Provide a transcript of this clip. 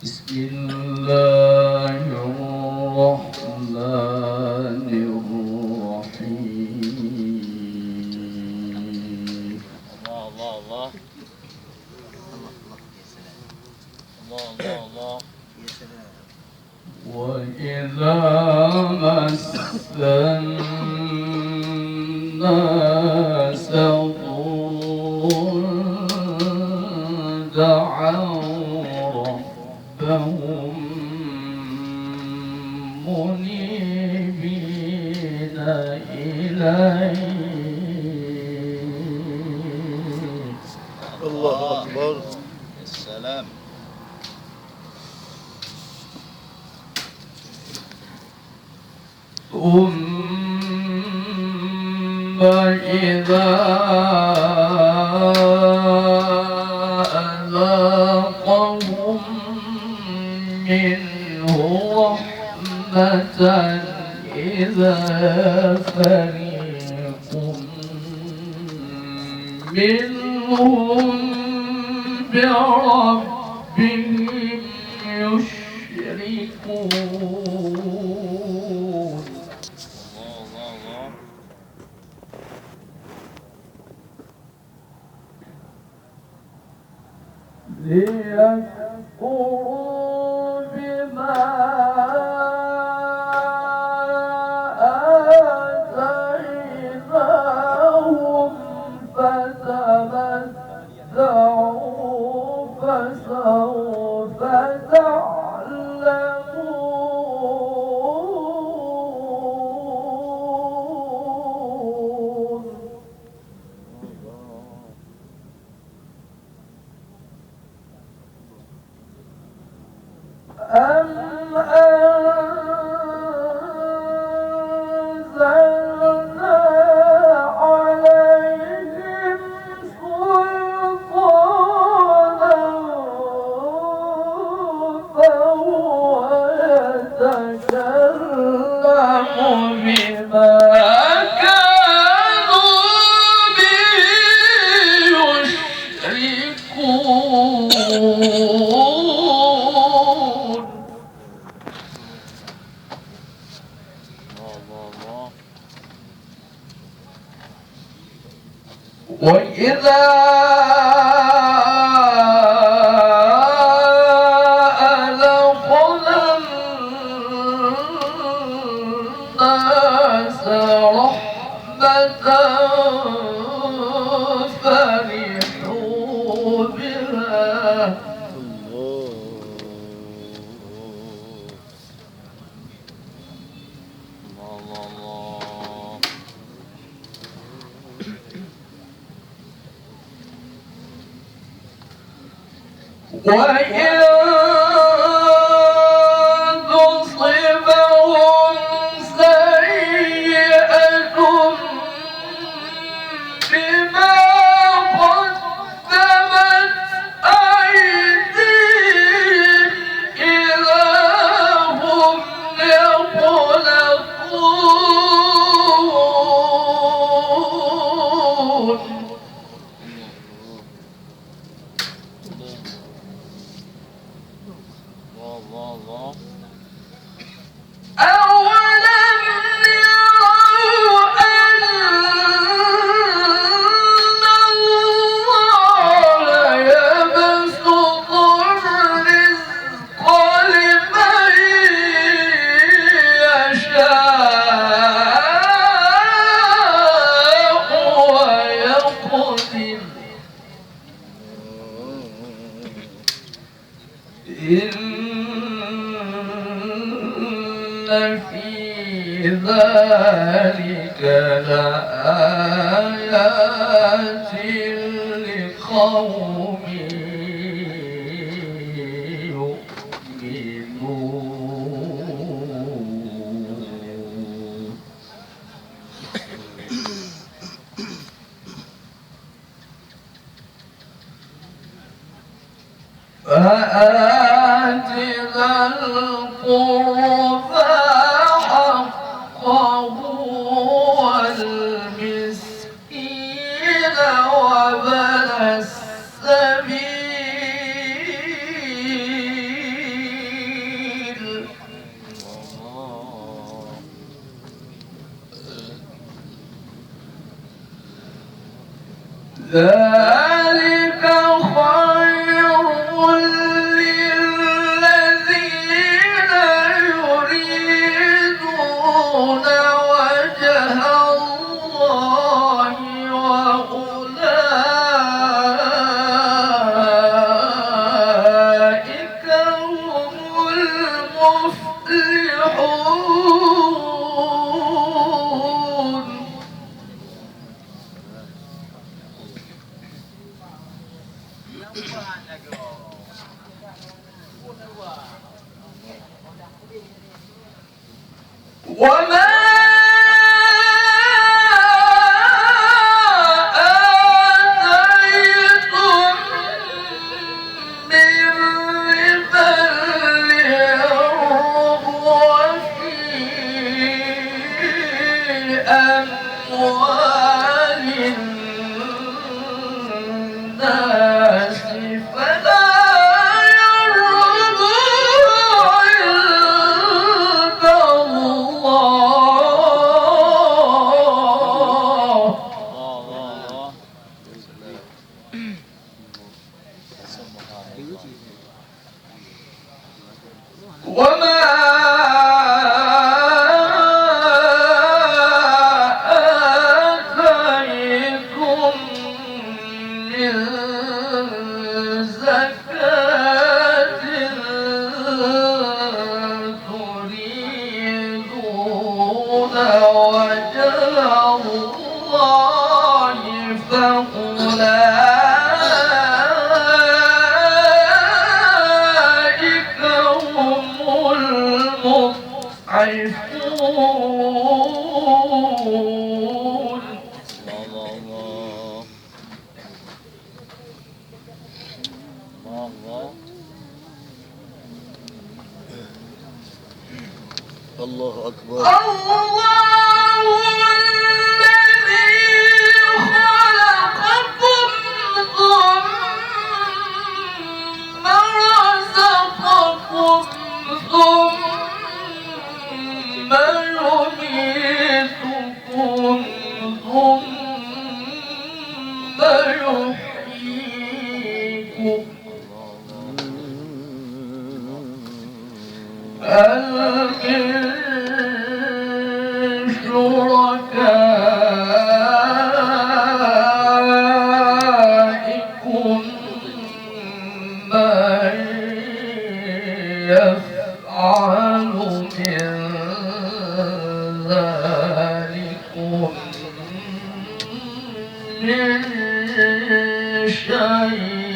بسم الله الرحمن الرحيم. الله الله الله الله الله يا سلام. وإذا مس الناس ضر دعوا ربهم منيبين إليه. الله أكبر. السلام. ثم إذا أذاقهم منه رحمة إذا فريق منهم بربهم يشركون. ليكفروا بما آتيناهم فتمتعوا فسوف تعلمون. أم أنزلنا عليهم سلطانا فهو يتكلم بما كانوا به يشركون. وإذا أذقنا الناس رحمة فرحوا بها وإن تصبهم سيئة بما قدمت أيديهم إذا هم يقلقون. أولم يروا أن الله يبسط الرزق لمن يشاء ويقدر إن في ذلك لآيات لقوم يؤمنون. فآت ذا القربى حقه والمسكين وابن السبيل وما آتيتم من ربا ليربو في أموال الناس فلا يربو عند الله. الله سبحان الله. وما آتيتم من زكاة تريدون وجه الله فأولئك هم المضعفون. الله أكبر. الله الذي خلقكم ثم رزقكم ثم يميتكم ثم يحييكم هل من شركائكم من يفعل من ذلكم من شيء